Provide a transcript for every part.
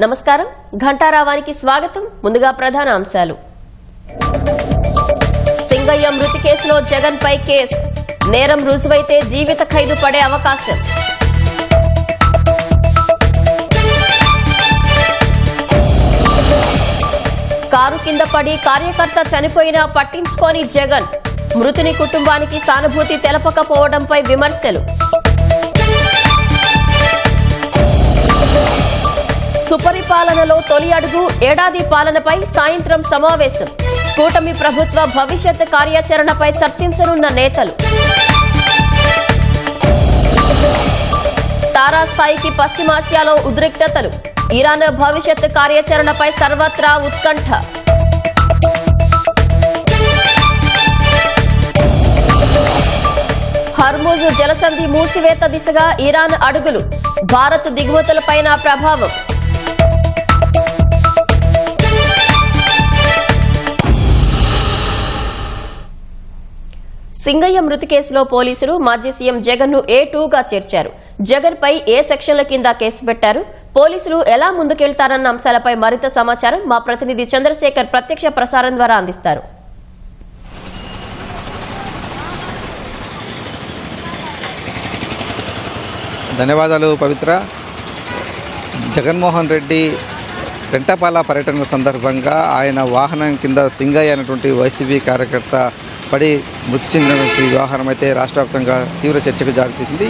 నమస్కారం ఘంటారావానికి స్వాగతం. ముందుగా ప్రధాన అంశాలు. సింగయ్య మృతి కేసులో జగన్ పై కేసు. నేరం రుజువైతే జీవిత ఖైదు పడే అవకాశం. కారు కింద పడి కార్యకర్త చనిపోయినా పట్టించుకోని జగన్. మృతుని కుటుంబానికి సానుభూతి తెలపకపోవడంపై విమర్శలు. సుపరిపాలనలో తొలి అడుగు ఏడాది పాలనపై సాయంత్రం సమావేశం. కూటమి ప్రభుత్వ భవిష్యత్ కార్యాచరణపై చర్చించనున్న నేతలు. తారాస్థాయికి పశ్చిమాసియాలో ఉద్రిక్తతలు. ఇరాన్ భవిష్యత్ కార్యాచరణపై సర్వత్రా ఉత్కంఠ. హర్ముజ్ జలసంధి మూసివేత దిశగా ఇరాన్ అడుగులు. భారత్ దిగుమతులపైన ప్రభావం. సింగయ్య మృతి కేసులో పోలీసులు మాజీ సీఎం జగన్ ను A2గా చేర్చారు. జగన్ పై ఏ సెక్షన్ల కింద కేసు పెట్టారు, పోలీసులు ఎలా ముందుకెళ్తారన్న అంశాలపై మరింత సమాచారం మా ప్రతినిధి చంద్రశేఖర్ ప్రత్యక్ష ప్రసారం ద్వారా అందిస్తారు. ధన్యవాదాలు పవిత్ర. జగన్మోహన్ రెడ్డి పెంటపాల పర్యటన సందర్భంగా ఆయన వాహనం కింద సింగయ్య అనేటువంటి వైసీపీ కార్యకర్త పడి మృతి చెందినటువంటి వ్యవహారం అయితే రాష్ట్ర వ్యాప్తంగా తీవ్ర చర్చకు దారితీసింది.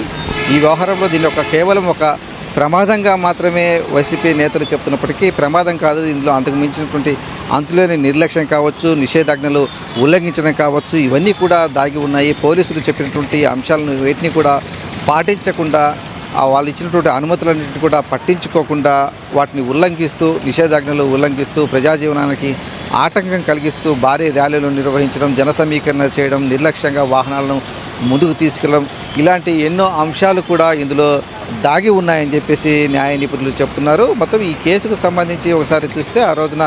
ఈ వ్యవహారంలో దీన్ని కేవలం ఒక ప్రమాదంగా మాత్రమే వైసీపీ నేతలు చెప్తున్నప్పటికీ ప్రమాదం కాదు, ఇందులో అంతకు మించినటువంటి అంతులేని నిర్లక్ష్యం కావచ్చు, నిషేధాజ్ఞలు ఉల్లంఘించడం కావచ్చు, ఇవన్నీ కూడా దాగి ఉన్నాయి. పోలీసులు చెప్పినటువంటి అంశాలను వేటిని కూడా పాటించకుండా వాళ్ళు ఇచ్చినటువంటి అనుమతులన్నింటినీ కూడా పట్టించుకోకుండా వాటిని ఉల్లంఘిస్తూ, నిషేధాజ్ఞలు ఉల్లంఘిస్తూ, ప్రజాజీవనానికి ఆటంకం కలిగిస్తూ భారీ ర్యాలీలు నిర్వహించడం, జన సమీకరణ చేయడం, నిర్లక్ష్యంగా వాహనాలను ముందుకు తీసుకెళ్లడం, ఇలాంటి ఎన్నో అంశాలు కూడా ఇందులో దాగి ఉన్నాయని చెప్పేసి న్యాయ నిపుణులు చెప్తున్నారు. మొత్తం ఈ కేసుకు సంబంధించి ఒకసారి చూస్తే ఆ రోజున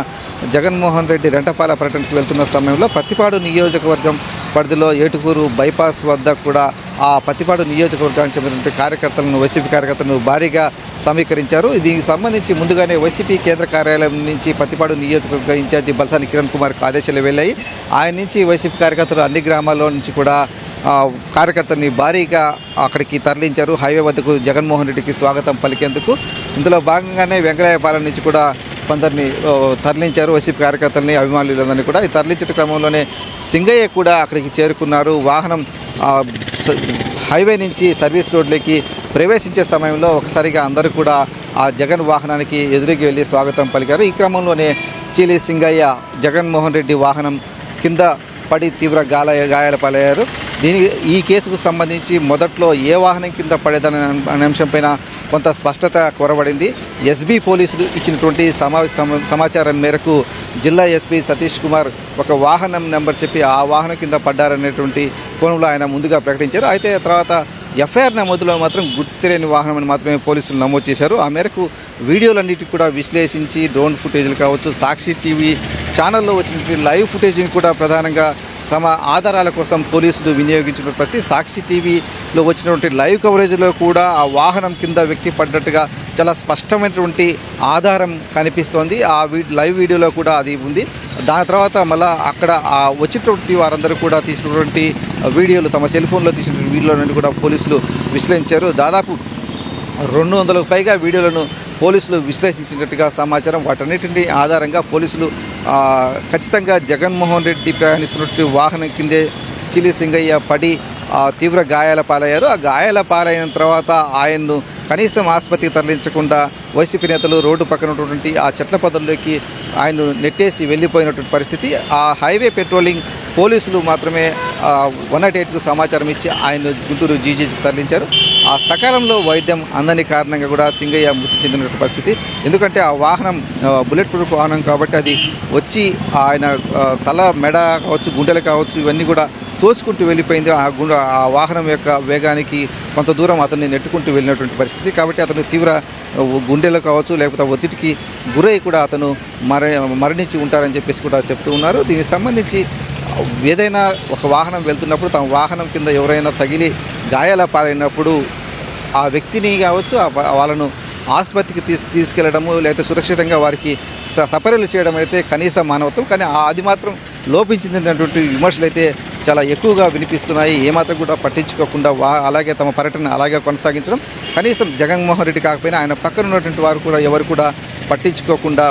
జగన్మోహన్ రెడ్డి రెంటపాల పర్యటనకు వెళ్తున్న సమయంలో పత్తిపాడు నియోజకవర్గం పరిధిలో ఏటుకూరు బైపాస్ వద్ద కూడా ఆ పత్తిపాడు నియోజకవర్గానికి చెందినటువంటి కార్యకర్తలను, వైసీపీ కార్యకర్తలను భారీగా సమీకరించారు. దీనికి సంబంధించి ముందుగానే వైసీపీ కేంద్ర కార్యాలయం నుంచి పత్తిపాడు నియోజకవర్గ ఇన్ఛార్జి బల్సాని కిరణ్ కుమార్కు ఆదేశాలు వెళ్ళాయి. ఆయన నుంచి వైసీపీ కార్యకర్తలు అన్ని గ్రామాల్లో నుంచి కూడా కార్యకర్తల్ని భారీగా అక్కడికి తరలించారు. హైవే వద్దకు జగన్మోహన్ రెడ్డికి స్వాగతం పలికేందుకు. ఇందులో భాగంగానే వెంకయ్యపాలెం నుంచి కూడా కొందరిని తరలించారు, వైసీపీ కార్యకర్తలని, అభిమానులందరినీ కూడా. ఈ తరలించే క్రమంలోనే సింగయ్య కూడా అక్కడికి చేరుకున్నారు. వాహనం హైవే నుంచి సర్వీస్ రోడ్లోకి ప్రవేశించే సమయంలో ఒకసారిగా అందరూ కూడా ఆ జగన్ వాహనానికి ఎదురుకి వెళ్ళి స్వాగతం పలికారు. ఈ క్రమంలోనే చీలి సింగయ్య జగన్మోహన్ రెడ్డి వాహనం కింద పడి తీవ్ర గాయాల పాలయ్యారు. ఈ కేసుకు సంబంధించి మొదట్లో ఏ వాహనం కింద పడేదనే అంశంపైన కొంత స్పష్టత కొరబడింది. ఎస్బీ పోలీసులు ఇచ్చినటువంటి సమాచారం మేరకు జిల్లా ఎస్పీ సతీష్ కుమార్ ఒక వాహనం నెంబర్ చెప్పి ఆ వాహనం కింద పడ్డారనేటువంటి కోణంలో ఆయన ముందుగా ప్రకటించారు. అయితే తర్వాత ఎఫ్ఐఆర్ నమోదులో మాత్రం గుర్తులేని వాహనం అని మాత్రమే పోలీసులు నమోదు చేశారు. ఆ మేరకు వీడియోలన్నిటికీ కూడా విశ్లేషించి డ్రోన్ ఫుటేజ్లు కావచ్చు, సాక్షి టీవీ ఛానల్లో వచ్చినటువంటి లైవ్ ఫుటేజ్ని కూడా ప్రధానంగా తమ ఆధారాల కోసం పోలీసులు వినియోగించిన పరిస్థితి. సాక్షి టీవీలో వచ్చినటువంటి లైవ్ కవరేజ్లో కూడా ఆ వాహనం కింద వ్యక్తి పడ్డట్టుగా చాలా స్పష్టమైనటువంటి ఆధారం కనిపిస్తోంది. ఆ లైవ్ వీడియోలో కూడా అది ఉంది. దాని తర్వాత మళ్ళీ అక్కడ వచ్చినటువంటి వారందరూ కూడా తీసినటువంటి వీడియోలు, తమ సెల్ ఫోన్లో తీసినటువంటి వీడియోలను కూడా పోలీసులు విశ్లేషించారు. దాదాపు 200కు పైగా వీడియోలను పోలీసులు విశ్లేషించినట్టుగా సమాచారం. వాటన్నిటిని ఆధారంగా పోలీసులు ఖచ్చితంగా జగన్మోహన్ రెడ్డి ప్రయాణిస్తున్నటువంటి వాహనం కిందే చిలి సింగయ్య పడి తీవ్ర గాయాల పాలయ్యారు. ఆ గాయాల పాలైన తర్వాత ఆయన్ను కనీసం ఆసుపత్రికి తరలించకుండా వైసీపీ నేతలు రోడ్డు పక్కన ఉన్నటువంటి ఆ చెట్ల పొదల్లోకి ఆయన్ను నెట్టేసి వెళ్ళిపోయినటువంటి పరిస్థితి. ఆ హైవే పెట్రోలింగ్ పోలీసులు మాత్రమే 108కు సమాచారం ఇచ్చి ఆయన్ను గుంటూరు జీజీకి తరలించారు. ఆ సకాలంలో వైద్యం అందని కారణంగా కూడా సింగయ్య మృతి చెందినటువంటి పరిస్థితి. ఎందుకంటే ఆ వాహనం బుల్లెట్ ప్రూఫ్ వాహనం కాబట్టి అది వచ్చి ఆయన తల, మెడ కావచ్చు, గుండెలు కావచ్చు, ఇవన్నీ కూడా తోచుకుంటూ వెళ్ళిపోయింది. ఆ వాహనం యొక్క వేగానికి కొంత దూరం అతన్ని నెట్టుకుంటూ వెళ్ళినటువంటి పరిస్థితి. కాబట్టి అతను తీవ్ర గుండెలు కావచ్చు, లేకపోతే ఒత్తిడికి గురై కూడా అతను మరణించి ఉంటారని చెప్పేసి కూడా చెప్తూ ఉన్నారు. దీనికి సంబంధించి ఏదైనా ఒక వాహనం వెళ్తున్నప్పుడు తమ వాహనం కింద ఎవరైనా తగిలి గాయాల పాలైనప్పుడు ఆ వ్యక్తిని కావచ్చు, వాళ్ళను ఆసుపత్రికి తీసుకెళ్లడము లేకపోతే సురక్షితంగా వారికి సపర్యలు చేయడం అయితే కనీస మానవత్వం. కానీ అది మాత్రం లోపించిందనేటువంటి విమర్శలు అయితే చాలా ఎక్కువగా వినిపిస్తున్నాయి. ఏమాత్రం కూడా పట్టించుకోకుండా అలాగే తమ పర్యటన అలాగే కొనసాగించడం, కనీసం జగన్మోహన్ రెడ్డి కాకపోయినా ఆయన పక్కన ఉన్నటువంటి వారు కూడా ఎవరు కూడా పట్టించుకోకుండా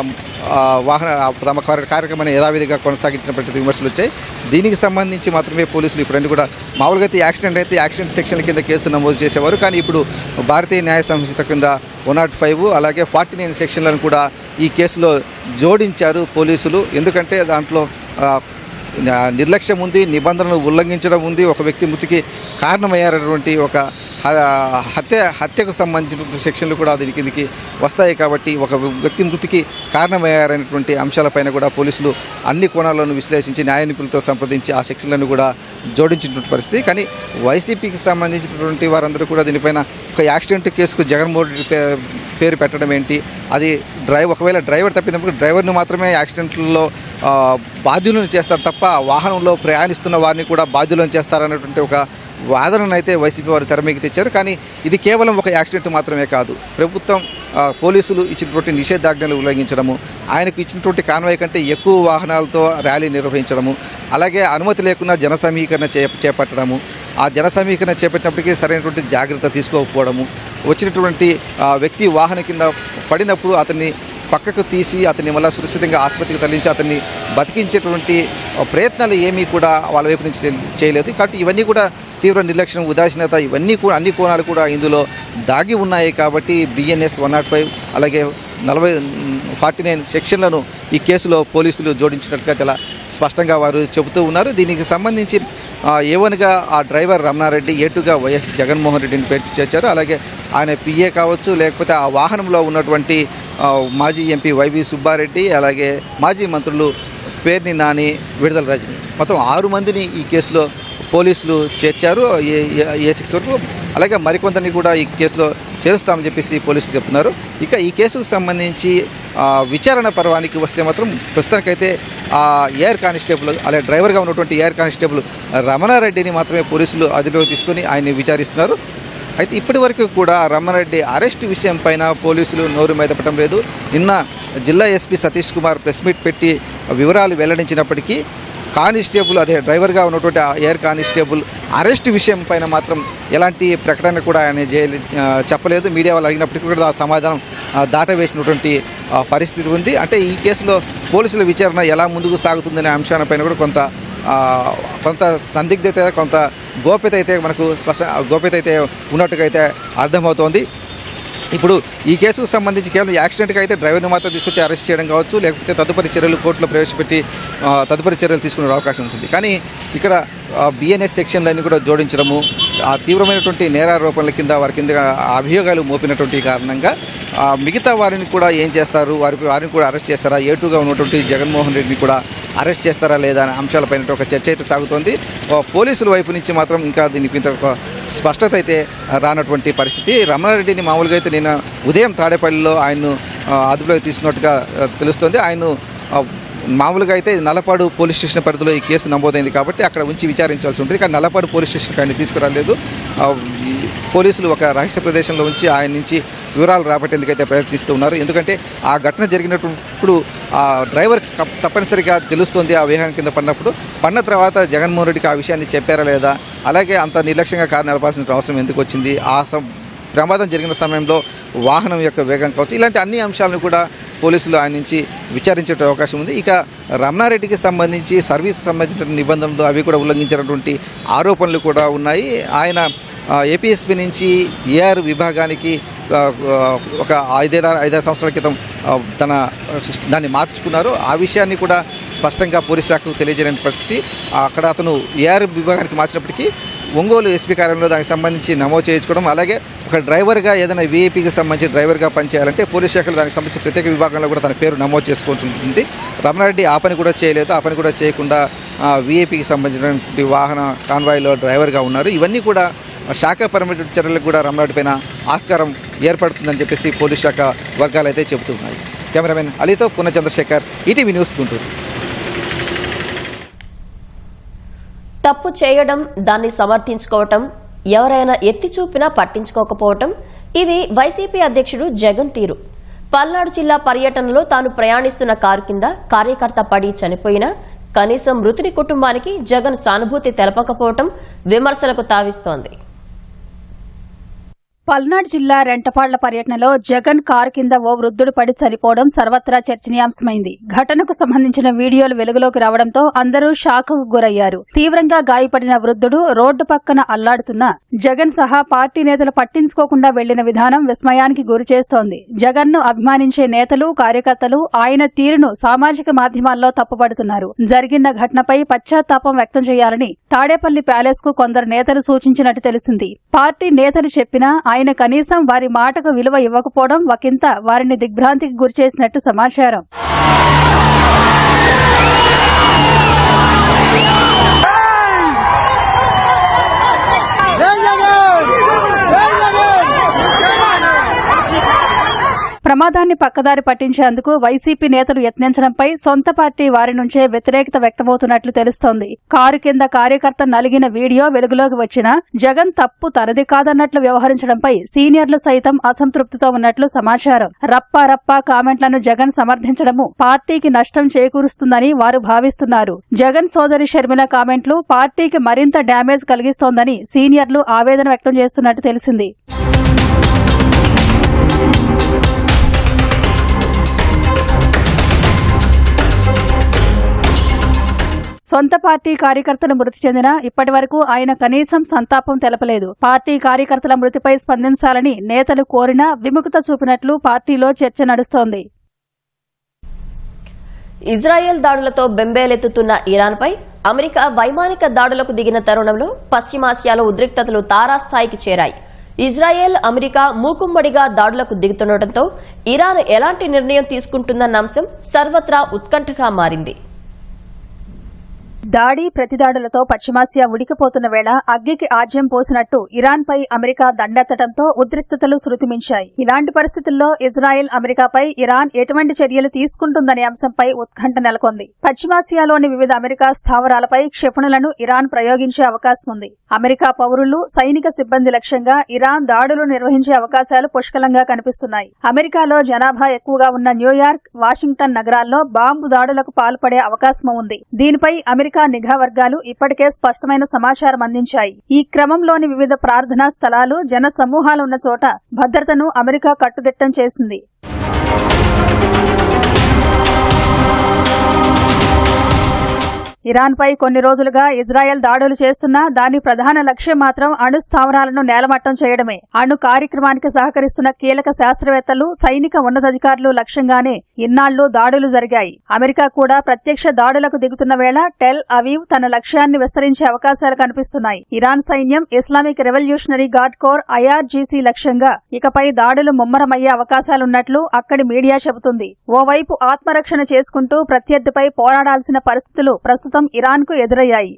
తమ కార్యక్రమాన్ని యథావిధిగా కొనసాగించినటువంటి విమర్శలు వచ్చాయి. దీనికి సంబంధించి మాత్రమే పోలీసులు ఇప్పుడన్నీ కూడా మామూలుగా అయితే యాక్సిడెంట్ సెక్షన్ల కింద కేసు నమోదు చేసేవారు. కానీ ఇప్పుడు భారతీయ న్యాయ సంహిత కింద 105 అలాగే 49 సెక్షన్లను కూడా ఈ కేసులో జోడించారు పోలీసులు. ఎందుకంటే దాంట్లో నిర్లక్ష్యం ఉంది, నిబంధనలు ఉల్లంఘించడం ఉంది, ఒక వ్యక్తి మృతికి కారణమయ్యారటువంటి ఒక హత్యకు సంబంధించిన సెక్షన్లు కూడా దీని కిందికి వస్తాయి. కాబట్టి ఒక వ్యక్తి మృతికి కారణమయ్యారనేటువంటి అంశాలపైన కూడా పోలీసులు అన్ని కోణాలను విశ్లేషించి న్యాయ నిపుణులతో సంప్రదించి ఆ సెక్షన్లను కూడా జోడించినటువంటి పరిస్థితి. కానీ వైసీపీకి సంబంధించినటువంటి వారందరూ కూడా దీనిపైన ఒక యాక్సిడెంట్ కేసుకు జగన్మోహన్ రెడ్డి పేరు పెట్టడం ఏంటి, అది ఒకవేళ డ్రైవర్ తప్పినప్పుడు డ్రైవర్ను మాత్రమే యాక్సిడెంట్లో బాధ్యులను చేస్తారు తప్ప వాహనంలో ప్రయాణిస్తున్న వారిని కూడా బాధ్యులను చేస్తారనేటువంటి ఒక వాదనను అయితే వైసీపీ వారు తెరమీకి తెచ్చారు. కానీ ఇది కేవలం ఒక యాక్సిడెంట్ మాత్రమే కాదు, ప్రభుత్వం పోలీసులు ఇచ్చినటువంటి నిషేధాజ్ఞలు ఉల్లంఘించడము, ఆయనకు ఇచ్చినటువంటి కాన్వాయ్ కంటే ఎక్కువ వాహనాలతో ర్యాలీ నిర్వహించడము, అలాగే అనుమతి లేకుండా జన సమీకరణ చేపట్టడము, ఆ జన సమీకరణ చేపట్టినప్పటికీ సరైనటువంటి జాగ్రత్త తీసుకోకపోవడము, వచ్చినటువంటి వ్యక్తి వాహనం కింద పడినప్పుడు అతన్ని పక్కకు తీసి అతన్ని మళ్ళీ సురక్షితంగా ఆసుపత్రికి తరలించి అతన్ని బతికించేటువంటి ప్రయత్నాలు ఏమీ కూడా వాళ్ళ వైపు నుంచి చేయలేదు. కాబట్టి ఇవన్నీ కూడా తీవ్ర నిర్లక్ష్యం, ఉదాసీనత, ఇవన్నీ కూడా అన్ని కోణాలు కూడా ఇందులో దాగి ఉన్నాయి. కాబట్టి BNS 105 అలాగే 49 సెక్షన్లను ఈ కేసులో పోలీసులు జోడించినట్టుగా చాలా స్పష్టంగా వారు చెబుతూ ఉన్నారు. దీనికి సంబంధించి A1గా ఆ డ్రైవర్ రమణారెడ్డి, A2గా వైఎస్ జగన్మోహన్ రెడ్డిని పేరు చేర్చారు. అలాగే ఆయన PA కావచ్చు, లేకపోతే ఆ వాహనంలో ఉన్నటువంటి మాజీ MP YV సుబ్బారెడ్డి, అలాగే మాజీ మంత్రులు పేర్ని నాని, విడుదల రజని, మొత్తం 6 మందిని ఈ కేసులో పోలీసులు చేర్చారు A6 వరకు. అలాగే మరికొంతని కూడా ఈ కేసులో చేరుస్తామని చెప్పేసి పోలీసులు చెప్తున్నారు. ఇక ఈ కేసుకు సంబంధించి విచారణ పర్వానికి వస్తే మాత్రం ప్రస్తుతానికైతే ఎయిర్ కానిస్టేబుల్ అలాగే డ్రైవర్గా ఉన్నటువంటి ఎయిర్ కానిస్టేబుల్ రమణారెడ్డిని మాత్రమే పోలీసులు అదుపులోకి తీసుకొని ఆయన్ని విచారిస్తున్నారు. అయితే ఇప్పటి వరకు కూడా రమణారెడ్డి అరెస్టు విషయం పైన పోలీసులు నోరు మెదపడం లేదు. నిన్న జిల్లా SP Satish Kumar press meet పెట్టి వివరాలు వెల్లడించినప్పటికీ కానిస్టేబుల్ అదే డ్రైవర్గా ఉన్నటువంటి ఎయిర్ కానిస్టేబుల్ అరెస్టు విషయం పైన మాత్రం ఎలాంటి ప్రకటన కూడా ఆయన చెప్పలేదు. మీడియా వాళ్ళు అడిగినప్పటికీ కూడా ఆ సమాధానం దాటవేసినటువంటి పరిస్థితి ఉంది. అంటే ఈ కేసులో పోలీసుల విచారణ ఎలా ముందుకు సాగుతుందనే అంశాలపైన కూడా కొంత సందిగ్ధత, కొంత గోప్యత అయితే మనకు గోప్యత అయితే ఉన్నట్టుగా అయితే అర్థమవుతోంది. ఇప్పుడు ఈ కేసుకు సంబంధించి కేవలం యాక్సిడెంట్గా అయితే డ్రైవర్ని మాత్రం తీసుకొచ్చి అరెస్ట్ చేయడం కావచ్చు, లేకపోతే తదుపరి చర్యలు కోర్టులో ప్రవేశపెట్టి తదుపరి చర్యలు తీసుకునే అవకాశం ఉంటుంది. కానీ ఇక్కడ BNS సెక్షన్లన్నీ కూడా జోడించడము, ఆ తీవ్రమైనటువంటి నేరారోపణల కింద వారి కింద అభియోగాలు మోపినటువంటి కారణంగా మిగతా వారిని కూడా ఏం చేస్తారు, వారిని కూడా అరెస్ట్ చేస్తారా, A2గా ఉన్నటువంటి జగన్మోహన్ రెడ్డిని కూడా అరెస్ట్ చేస్తారా లేదా అనే అంశాలపైన ఒక చర్చ అయితే సాగుతోంది. పోలీసుల వైపు నుంచి మాత్రం ఇంకా దీనికి ఇంత ఒక స్పష్టత అయితే రానటువంటి పరిస్థితి. రమణారెడ్డిని మామూలుగా అయితే నిన్న ఉదయం తాడేపల్లిలో ఆయన్ను అదుపులోకి తీసుకున్నట్టుగా తెలుస్తోంది. ఆయన్ను మామూలుగా అయితే నల్లపాడు పోలీస్ స్టేషన్ పరిధిలో ఈ కేసు నమోదైంది కాబట్టి అక్కడ ఉంచి విచారించాల్సి ఉంటుంది. కానీ నల్లపాడు పోలీస్ స్టేషన్కి ఆయన తీసుకురాలేదు. పోలీసులు ఒక రహస్య ప్రదేశంలో ఉంచి ఆయన నుంచి వివరాలు రాబట్టేందుకైతే ప్రయత్నిస్తూ ఉన్నారు. ఎందుకంటే ఆ ఘటన జరిగినప్పుడు ఆ డ్రైవర్ తప్పనిసరిగా తెలుస్తుంది ఆ వేగం కింద పడిన తర్వాత జగన్మోహన్ రెడ్డికి ఆ విషయాన్ని చెప్పారా లేదా, అలాగే అంత నిర్లక్ష్యంగా కారు నడపాల్సిన అవసరం ఎందుకు వచ్చింది, ప్రమాదం జరిగిన సమయంలో వాహనం యొక్క వేగం కావచ్చు, ఇలాంటి అన్ని అంశాలను కూడా పోలీసులు ఆయన నుంచి విచారించే అవకాశం ఉంది. ఇక రమణారెడ్డికి సంబంధించి సర్వీస్ సంబంధించిన నిబంధనలు అవి కూడా ఉల్లంఘించినటువంటి ఆరోపణలు కూడా ఉన్నాయి. ఆయన APSP నుంచి AR విభాగానికి ఒక 5-6 సంవత్సరాల క్రితం దాన్ని మార్చుకున్నారు. ఆ విషయాన్ని కూడా స్పష్టంగా పోలీస్ శాఖకు తెలియజేయని పరిస్థితి. అక్కడ అతను AR విభాగానికి మార్చినప్పటికీ ఒంగోలు SP కార్యాలయంలో దానికి సంబంధించి నమోదు చేయించుకోవడం, అలాగే ఒక డ్రైవర్గా ఏదైనా VIPకి సంబంధించి డ్రైవర్గా పనిచేయాలంటే పోలీస్ శాఖలో దానికి సంబంధించి ప్రత్యేక విభాగంలో కూడా తన పేరు నమోదు చేసుకోవాల్సి ఉంటుంది. రమణారెడ్డి ఆ పని కూడా చేయలేదు. ఆ పని కూడా చేయకుండా VIPకి సంబంధించినటువంటి వాహన కాన్వాయ్లో డ్రైవర్గా ఉన్నారు. ఇవన్నీ కూడా శాఖపరమైన చర్యలకు కూడా రమణారెడ్డి పైన ఆస్కారం ఏర్పడుతుందని చెప్పేసి పోలీస్ శాఖ వర్గాలు అయితే చెబుతున్నాయి. కెమెరామెన్ అలీతో పున్న చంద్రశేఖర్, ఈటీవీ న్యూస్, గుంటూరు. తప్పు చేయడం, దాన్ని సమర్థించుకోవటం, ఎవరైనా ఎత్తి చూపినా పట్టించుకోకపోవటం, ఇది వైసీపీ అధ్యక్షుడు జగన్ తీరు. పల్నాడు జిల్లా పర్యటనలో తాను ప్రయాణిస్తున్న కారు కింద కార్యకర్త పడి చనిపోయినా కనీసం మృతుని కుటుంబానికి జగన్ సానుభూతి తెలపకపోవడం విమర్శలకు తావిస్తోంది. పల్నాడు జిల్లా రెంటపాళ్ల పర్యటనలో జగన్ కారు కింద ఓ వృద్ధుడు పడి చనిపోవడం సర్వత్రా చర్చనీయాంశమైంది. ఘటనకు సంబంధించిన వీడియోలు వెలుగులోకి రావడంతో అందరూ షాక్కు గురయ్యారు. తీవ్రంగా గాయపడిన వృద్ధుడు రోడ్డు పక్కన అల్లాడుతున్నా జగన్ సహా పార్టీ నేతలు పట్టించుకోకుండా వెళ్లిన విధానం విస్మయానికి గురిచేస్తోంది. జగన్ ను అభిమానించే నేతలు, కార్యకర్తలు ఆయన తీరును సామాజిక మాధ్యమాల్లో తప్పుపడుతున్నారు. జరిగిన ఘటనపై పశ్చాత్తాపం వ్యక్తం చేయాలని తాడేపల్లి ప్యాలెస్ కు కొందరు నేతలు సూచించినట్టు తెలిసింది. పార్టీ నేతలు చెప్పినా ఆయన కనీసం వారి మాటకు విలువ ఇవ్వకపోవడం ఒకంత వారిని దిగ్భ్రాంతికి గురిచేసినట్టు సమాచారం. ప్రమాదాన్ని పక్కదారి పట్టించేందుకు వైసీపీ నేతలు యత్నించడంపై సొంత పార్టీ వారి నుంచే వ్యతిరేకత వ్యక్తమవుతున్నట్లు తెలుస్తోంది. కారు కింద కార్యకర్త నలిగిన వీడియో వెలుగులోకి వచ్చినా జగన్ తప్పు తనది కాదన్నట్లు వ్యవహరించడంపై సీనియర్లు సైతం అసంతృప్తితో ఉన్నట్లు సమాచారం. రప్పా కామెంట్లను జగన్ సమర్థించడము పార్టీకి నష్టం చేకూరుస్తుందని వారు భావిస్తున్నారు. జగన్ సోదరి షర్మిల కామెంట్లు పార్టీకి మరింత డ్యామేజ్ కలిగిస్తోందని సీనియర్లు ఆవేదన వ్యక్తం చేస్తున్నట్టు తెలిసింది. సొంత పార్టీ కార్యకర్తలు మృతి చెందినా ఇప్పటి వరకు ఆయన కనీసం సంతాపం తెలపలేదు. పార్టీ కార్యకర్తల మృతిపై స్పందించాలని నేతలు కోరినా విముఖత చూపినట్లు పార్టీలో చర్చ నడుస్తోంది. ఇజ్రాయెల్ దాడులతో బెంబేలెత్తుతున్న ఇరాన్పై అమెరికా వైమానిక దాడులకు దిగిన తరుణంలో పశ్చిమాసియాలో ఉద్రిక్తతలు తారాస్థాయికి చేరాయి. ఇజ్రాయెల్, అమెరికా మూకుమ్మడిగా దాడులకు దిగుతుండటంతో ఇరాన్ ఎలాంటి నిర్ణయం తీసుకుంటుందన్న అంశం సర్వత్రా ఉత్కంఠగా మారింది. దాడి ప్రతిదాడులతో పశ్చిమాసియా ఉడికిపోతున్న వేళ అగ్గికి ఆజ్యం పోసినట్టు ఇరాన్పై అమెరికా దండెత్తడంతో ఉద్రిక్తతలు శృతిమించాయి. ఇలాంటి పరిస్థితుల్లో ఇజ్రాయెల్, అమెరికాపై ఇరాన్ ఎటువంటి చర్యలు తీసుకుంటుందనే అంశంపై ఉత్కంఠ నెలకొంది. పశ్చిమాసియాలోని వివిధ అమెరికా స్థావరాలపై క్షిపణులను ఇరాన్ ప్రయోగించే అవకాశం ఉంది. అమెరికా పౌరులు, సైనిక సిబ్బంది లక్ష్యంగా ఇరాన్ దాడులు నిర్వహించే అవకాశాలు పుష్కలంగా కనిపిస్తున్నాయి. అమెరికాలో జనాభా ఎక్కువగా ఉన్న న్యూయార్క్, వాషింగ్టన్ నగరాల్లో బాంబు దాడులకు పాల్పడే అవకాశం ఉంది. దీనిపై అమెరికా నిఘా వర్గాలు ఇప్పటికే స్పష్టమైన సమాచారం అందించాయి. ఈ క్రమంలోని వివిధ ప్రార్థనా స్థలాలు, జన సమూహాలున్న చోట భద్రతను అమెరికా కట్టుదిట్టం చేసింది. ఇరాన్పై కొన్ని రోజులుగా ఇజ్రాయెల్ దాడులు చేస్తున్నా దాని ప్రధాన లక్ష్యం మాత్రం అణు స్థావరాలను నేలమట్టం చేయడమే. అణు కార్యక్రమానికి సహకరిస్తున్న కీలక శాస్త్రవేత్తలు, సైనిక ఉన్నతాధికారులు లక్ష్యంగానే ఇన్నాళ్లు దాడులు జరిగాయి. అమెరికా కూడా ప్రత్యక్ష దాడులకు దిగుతున్న వేళ టెల్ అవీవ్ తన లక్ష్యాన్ని విస్తరించే అవకాశాలు కనిపిస్తున్నాయి. ఇరాన్ సైన్యం, Islamic revolutionary guard corps IRGC లక్ష్యంగా ఇకపై దాడులు ముమ్మరమయ్యే అవకాశాలున్నట్లు అక్కడి మీడియా చెబుతుంది. ఓవైపు ఆత్మరక్షణ చేసుకుంటూ ప్రత్యర్థిపై పోరాడాల్సిన పరిస్థితులు ప్రస్తుతం ఇరాన్కు ఎదురయ్యాయి.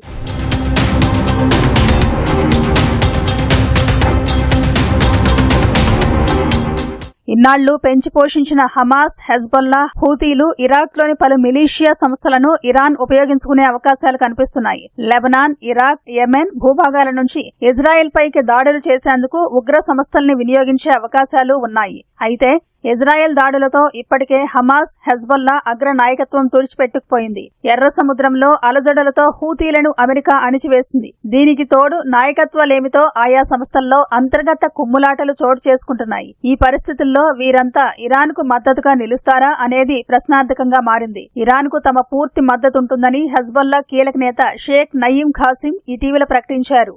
ఇన్నాళ్లు పెంచి పోషించిన హమాస్, హెజ్బొల్లా, హూతీలు, ఇరాక్లోని పలు మిలీషియా సంస్థలను ఇరాన్ ఉపయోగించుకునే అవకాశాలు కనిపిస్తున్నాయి. లెబనాన్, ఇరాక్, యెమెన్ భూభాగాల నుంచి ఇజ్రాయెల్ పైకి దాడులు చేసేందుకు ఉగ్ర సంస్థల్ని వినియోగించే అవకాశాలు ఉన్నాయి. అయితే ఇజ్రాయెల్ దాడులతో ఇప్పటికే హమాస్, హెజ్బొల్లా అగ్ర నాయకత్వం తుడిచిపెట్టుకుపోయింది. ఎర్ర సముద్రంలో అలజడులతో హూతీలను అమెరికా అణిచివేసింది. దీనికి తోడు నాయకత్వాలేమితో ఆయా సంస్థల్లో అంతర్గత కుమ్ములాటలు చోటు చేసుకుంటున్నాయి. ఈ పరిస్థితుల్లో వీరంతా ఇరాన్కు మద్దతుగా నిలుస్తారా అనేది ప్రశ్నార్థకంగా మారింది. ఇరాన్కు తమ పూర్తి మద్దతుంటుందని హెజ్బొల్లా కీలక నేత షేక్ నయీం ఖాసిం ఇటీవల ప్రకటించారు.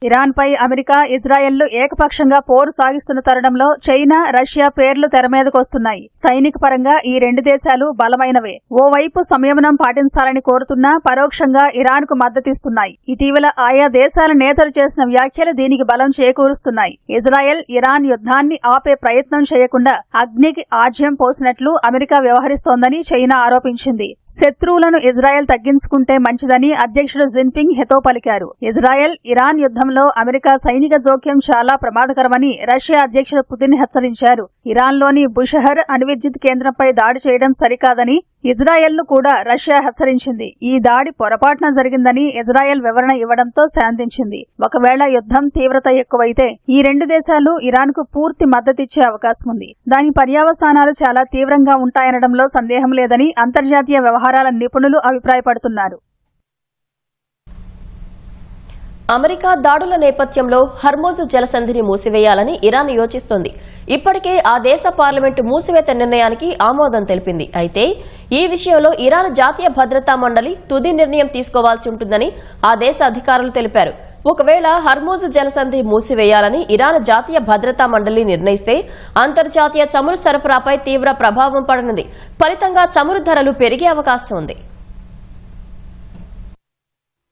ఇరాన్పై అమెరికా, ఇజ్రాయెల్లు ఏకపక్షంగా పోరు సాగిస్తున్న తరుణంలో చైనా, రష్యా పేర్లు తెరమీదకొస్తున్నాయి. సైనిక పరంగా ఈ రెండు దేశాలు బలమైనవే. ఓవైపు సంయమనం పాటించాలని కోరుతున్నా పరోక్షంగా ఇరాన్కు మద్దతిస్తున్నాయి. ఇటీవల ఆయా దేశాల నేతలు చేసిన వ్యాఖ్యలు దీనికి బలం చేకూరుస్తున్నాయి. ఇజ్రాయెల్, ఇరాన్ యుద్ధాన్ని ఆపే ప్రయత్నం చేయకుండా అగ్నికి ఆజ్యం పోసినట్లు అమెరికా వ్యవహరిస్తోందని చైనా ఆరోపించింది. శత్రువులను ఇజ్రాయెల్ తగ్గించుకుంటే మంచిదని అధ్యక్షుడు జిన్పింగ్ హితో పలికారు. ఇజ్రాయెల్, ఇరాన్ యుద్ధంలో ప్రాంతంలో అమెరికా సైనిక జోక్యం చాలా ప్రమాదకరమని రష్యా అధ్యక్షుడు పుతిన్ హెచ్చరించారు. ఇరాన్లోని బుషహర్ అణువిద్యుత్ కేంద్రంపై దాడి చేయడం సరికాదని ఇజ్రాయెల్ను కూడా రష్యా హెచ్చరించింది. ఈ దాడి పొరపాటున జరిగిందని ఇజ్రాయెల్ వివరణ ఇవ్వడంతో శాంతించింది. ఒకవేళ యుద్ధం తీవ్రత ఎక్కువైతే ఈ రెండు దేశాలు ఇరాన్కు పూర్తి మద్దతిచ్చే అవకాశం ఉంది. దాని పర్యవసానాలు చాలా తీవ్రంగా ఉంటాయనడంలో సందేహం లేదని అంతర్జాతీయ వ్యవహారాల నిపుణులు అభిప్రాయపడుతున్నారు. అమెరికా దాడుల నేపథ్యంలో హర్మోజ్ జలసంధిని మూసివేయాలని ఇరాన్ యోచిస్తోంది. ఇప్పటికే ఆ దేశ పార్లమెంటు మూసివేత నిర్ణయానికి ఆమోదం తెలిపింది. అయితే ఈ విషయంలో ఇరాన్ జాతీయ భద్రతా మండలి తుది నిర్ణయం తీసుకోవాల్సి ఉంటుందని ఆ దేశ అధికారులు తెలిపారు. ఒకవేళ హర్మోజ్ జలసంధి మూసివేయాలని ఇరాన్ జాతీయ భద్రతా మండలి నిర్ణయిస్తే అంతర్జాతీయ చమురు సరఫరాపై తీవ్ర ప్రభావం పడనుంది. ఫలితంగా చమురు ధరలు పెరిగే అవకాశం ఉంది.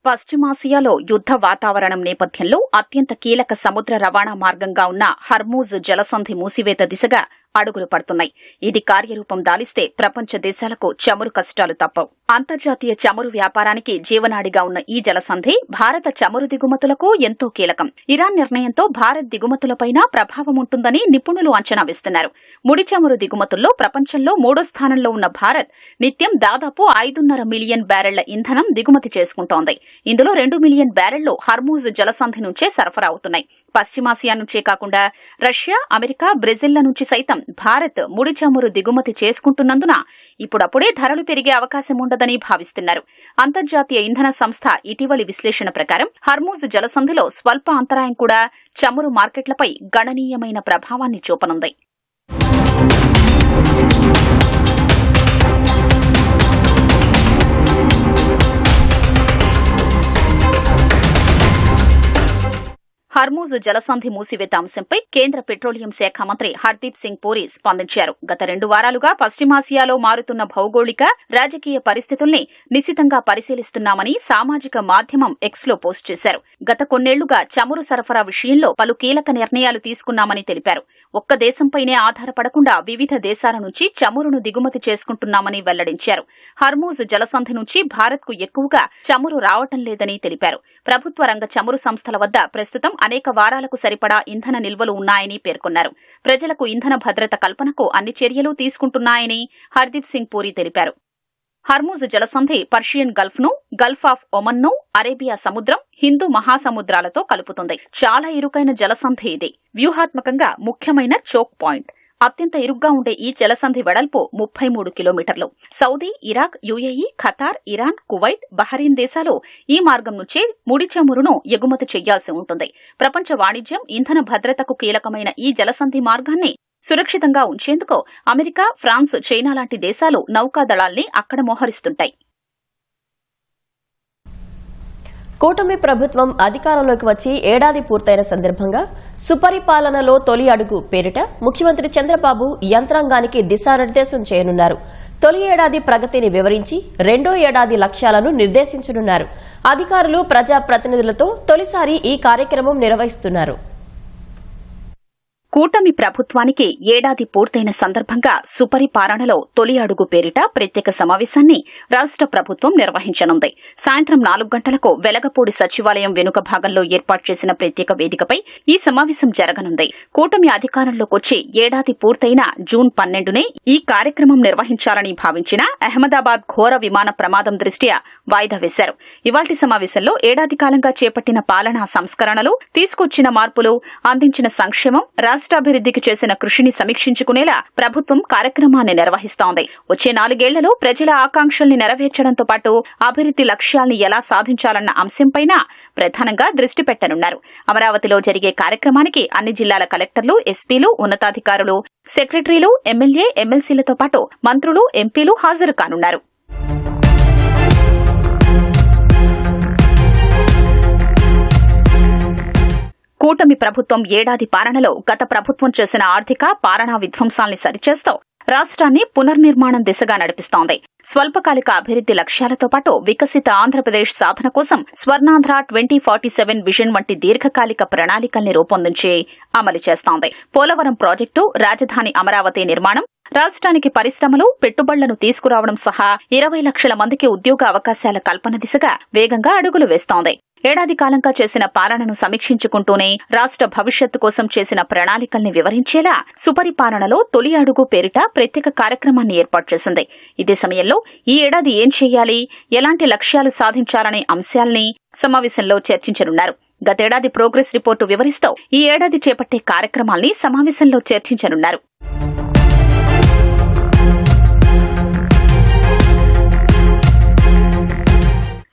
పశ్చిమాసియాలో యుద్ధ వాతావరణం నేపథ్యంలో అత్యంత కీలక సముద్ర రవాణా మార్గంగా ఉన్న హర్మూజ్ జలసంధి మూసివేత దిశగా అడుగులు పడుతున్నాయి. ఇది కార్యరూపం దాలిస్తే ప్రపంచ దేశాలకు చమురు కష్టాలు తప్పవు. అంతర్జాతీయ చమురు వ్యాపారానికి జీవనాడిగా ఉన్న ఈ జలసంధి భారత చమురు దిగుమతులకు ఎంతో కీలకం. ఇరాన్ నిర్ణయంతో భారత్ దిగుమతులపైన ప్రభావం ఉంటుందని నిపుణులు అంచనా వేస్తున్నారు. ముడి చమురు దిగుమతుల్లో ప్రపంచంలో 3వ స్థానంలో ఉన్న భారత్ నిత్యం దాదాపు 5.5 మిలియన్ బ్యారెళ్ల ఇంధనం దిగుమతి చేసుకుంటోంది. ఇందులో 2 మిలియన్ బ్యారెళ్లు హర్మూజ్ జలసంధి నుంచే సరఫరా అవుతున్నాయి. పశ్చిమాసియా నుంచే కాకుండా రష్యా, అమెరికా, బ్రెజిల్ల నుంచి సైతం భారత్ ముడి చమురు దిగుమతి చేసుకుంటున్నందున ఇప్పుడప్పుడే ధరలు పెరిగే అవకాశం ఉండదని భావిస్తున్నారు. అంతర్జాతీయ ఇంధన సంస్థ ఇటీవలి విశ్లేషణ ప్రకారం హర్మూజ్ జలసంధిలో స్వల్ప అంతరాయం కూడా చమురు మార్కెట్లపై గణనీయమైన ప్రభావాన్ని చూపనుంది. హర్మూజ్ జలసంధి మూసివేత అంశంపై కేంద్ర పెట్రోలియం శాఖ మంత్రి హర్దీప్ సింగ్ పూరి స్పందించారు. గత 2 వారాలుగా పశ్చిమాసియాలో మారుతున్న భౌగోళిక, రాజకీయ పరిస్థితుల్ని నిశితంగా పరిశీలిస్తున్నామని సామాజిక మాధ్యమం ఎక్స్ లో పోస్ట్ చేశారు. గత కొన్నేళ్లుగా చమురు సరఫరా విషయంలో పలు కీలక నిర్ణయాలు తీసుకున్నామని తెలిపారు. ఒక్క దేశంపైనే ఆధారపడకుండా వివిధ దేశాల నుంచి చమురును దిగుమతి చేసుకుంటున్నామని వెల్లడించారు. హర్మూజ్ జలసంధి నుంచి భారత్కు ఎక్కువగా చమురు రావటం లేదని తెలిపారు. ప్రభుత్వ రంగ చమురు సంస్థల వద్ద ప్రస్తుతం అనేక వారాలకు సరిపడా ఇంధన నిల్వలు ఉన్నాయని పేర్కొన్నారు. ప్రజలకు ఇంధన భద్రత కల్పనకు అన్ని చర్యలు తీసుకుంటున్నాయని హర్దీప్ సింగ్ పూరి తెలిపారు. హర్మూజ్ జలసంధి పర్షియన్ గల్ఫ్ ను, గల్ఫ్ ఆఫ్ ఒమన్ ను, అరేబియా సముద్రం, హిందూ మహాసముద్రాలతో కలుపుతుంది. చాలా ఇరుకైన జలసంధి ఇది. వ్యూహాత్మకంగా ముఖ్యమైన చోక్ పాయింట్. అత్యంత ఇరుగ్గా ఉండే ఈ జలసంధి వెడల్పు 33 కిలోమీటర్లు. Saudi, Iraq, UAE, Qatar, Iran, Kuwait, బహరీన్ దేశాలు ఈ మార్గం నుంచే ముడి చమురును ఎగుమతి చేయాల్సి ఉంటుంది. ప్రపంచ వాణిజ్యం, ఇంధన భద్రతకు కీలకమైన ఈ జలసంధి మార్గాన్ని సురక్షితంగా ఉంచేందుకు అమెరికా, ఫ్రాన్స్, చైనా లాంటి దేశాలు నౌకాదళాల్ని అక్కడ మోహరిస్తుంటాయి. కూటమి ప్రభుత్వం అధికారంలోకి వచ్చి ఏడాది పూర్తయిన సందర్భంగా సుపరిపాలనలో తొలి అడుగు పేరిట ముఖ్యమంత్రి చంద్రబాబు యంత్రాంగానికి దిశానిర్దేశం చేయనున్నారు. తొలి ఏడాది ప్రగతిని వివరించి 2వ ఏడాది లక్ష్యాలను నిర్దేశించనున్నారు. అధికారులు, ప్రజాప్రతినిధులతో తొలిసారి ఈ కార్యక్రమం నిర్వహిస్తున్నారు. కూటమి ప్రభుత్వానికి ఏడాది పూర్తయిన సందర్భంగా సుపరిపాలనలో తొలి అడుగు పేరిట ప్రత్యేక సమావేశాన్ని రాష్ట్ర ప్రభుత్వం నిర్వహించనుంది. సాయంత్రం 4 గంటలకు వెలగపూడి సచివాలయం వెనుక భాగంలో ఏర్పాటు చేసిన ప్రత్యేక వేదికపై ఈ సమావేశం జరగనుంది. కూటమి అధికారంలోకొచ్చి ఏడాది పూర్తయిన జూన్ 12నే ఈ కార్యక్రమం నిర్వహించాలని భావించిన అహ్మదాబాద్ ఘోర విమాన ప్రమాదం దృష్ట్యా వాయిదా వేశారు. ఇవాల్టి సమావేశంలో ఏడాది కాలంగా చేపట్టిన పాలనా సంస్కరణలు, తీసుకొచ్చిన మార్పులు, అందించిన సంక్షేమం, రాష్ట్రాభివృద్ధికి చేసిన కృషిని సమీక్షించుకునేలా ప్రభుత్వం కార్యక్రమాన్ని నిర్వహిస్తోంది. వచ్చే 4 ఏళ్లలో ప్రజల ఆకాంక్షల్ని నెరవేర్చడంతో పాటు అభివృద్ధి లక్ష్యాల్ని ఎలా సాధించాలన్న అంశంపైన ప్రధానంగా దృష్టి పెట్టనున్నారు. అమరావతిలో జరిగే కార్యక్రమానికి అన్ని జిల్లాల కలెక్టర్లు, ఎస్పీలు, ఉన్నతాధికారులు, సెక్రటరీలు, ఎమ్మెల్యే, ఎమ్మెల్సీలతో పాటు మంత్రులు, ఎంపీలు హాజరు కానున్నారు. కూటమి ప్రభుత్వం ఏడాది పాలనలో గత ప్రభుత్వం చేసిన ఆర్థిక, పాలనా విధ్వంసాల్ని సరిచేస్తూ రాష్ట్రాన్ని పునర్నిర్మాణం దిశగా నడిపిస్తోంది. స్వల్పకాలిక అభివృద్ధి లక్ష్యాలతో పాటు వికసిత ఆంధ్రప్రదేశ్ సాధన కోసం స్వర్ణాంధ్ర 2047 విజన్ వంటి దీర్ఘకాలిక ప్రణాళికల్ని రూపొందించి అమలు చేస్తోంది. పోలవరం ప్రాజెక్టు, రాజధాని అమరావతి నిర్మాణం, రాష్ట్రానికి పరిశ్రమలు, పెట్టుబడులను తీసుకురావడం సహా 20 లక్షల మందికి ఉద్యోగ అవకాశాల కల్పన దిశగా వేగంగా అడుగులు వేస్తోంది. ఏడాది కాలంగా చేసిన పాలనను సమీక్షించుకుంటూనే రాష్ట్ర భవిష్యత్తు కోసం చేసిన ప్రణాళికల్ని వివరించేలా సుపరిపాలనలో తొలి అడుగు పేరిట ప్రత్యేక కార్యక్రమాన్ని ఏర్పాటు చేసింది. ఇదే సమయంలో ఈ ఏడాది ఏం చేయాలి, ఎలాంటి లక్ష్యాలు సాధించాలనే అంశాల్ని సమావేశంలో చర్చించనున్నారు. గతేడాది ప్రోగ్రెస్ రిపోర్టు వివరిస్తూ ఈ ఏడాది చేపట్టే కార్యక్రమాల్ని సమావేశంలో చర్చించనున్నారు.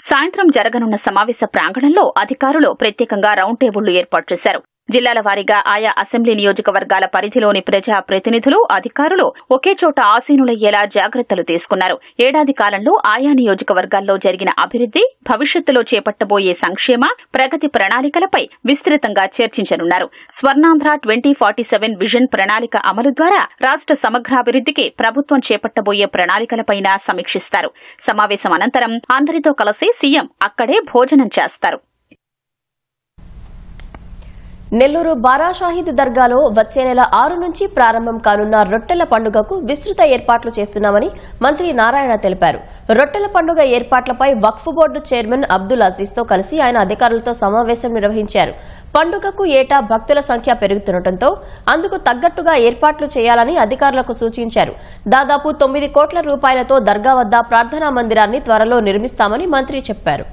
సాయంత్రం జరగనున్న సమావేశ ప్రాంగణంలో అధికారులు ప్రత్యేకంగా రౌండ్ టేబుళ్లు ఏర్పాటు చేశారు. జిల్లాల వారీగా ఆయా అసెంబ్లీ నియోజకవర్గాల పరిధిలోని ప్రజా ప్రతినిధులు, అధికారులు ఒకే చోట ఆసీనులయ్యేలా జాగ్రత్తలు తీసుకున్నారు. ఏడాది కాలంలో ఆయా నియోజకవర్గాల్లో జరిగిన అభివృద్ది, భవిష్యత్తులో చేపట్టబోయే సంక్షేమ, ప్రగతి ప్రణాళికలపై విస్తృతంగా చర్చించనున్నారు. స్వర్ణాంధ్ర 2047 విజన్ ప్రణాళిక అమలు ద్వారా రాష్ట్ర సమగ్రాభివృద్దికి ప్రభుత్వం చేపట్టబోయే ప్రణాళికలపైన సమీక్షిస్తారు. సమావేశం అనంతరం అందరితో కలిసి సీఎం అక్కడే భోజనం చేస్తారు. నెల్లూరు బారా షాహీద్ దర్గాలో వచ్చే నెల 6 నుంచి ప్రారంభం కానున్న రొట్టెల పండుగకు విస్తృత ఏర్పాట్లు చేస్తున్నామని మంత్రి నారాయణ తెలిపారు. రొట్టెల పండుగ ఏర్పాట్లపై వక్ఫ్ బోర్డు చైర్మన్ అబ్దుల్ అజీజ్ తో కలిసి ఆయన అధికారులతో సమావేశం నిర్వహించారు. పండుగకు ఏటా భక్తుల సంఖ్య పెరుగుతుండటంతో అందుకు తగ్గట్టుగా ఏర్పాట్లు చేయాలని అధికారులకు సూచించారు. దాదాపు 9 కోట్ల రూపాయలతో దర్గా వద్ద ప్రార్థనా మందిరాన్ని త్వరలో నిర్మిస్తామని మంత్రి చెప్పారు.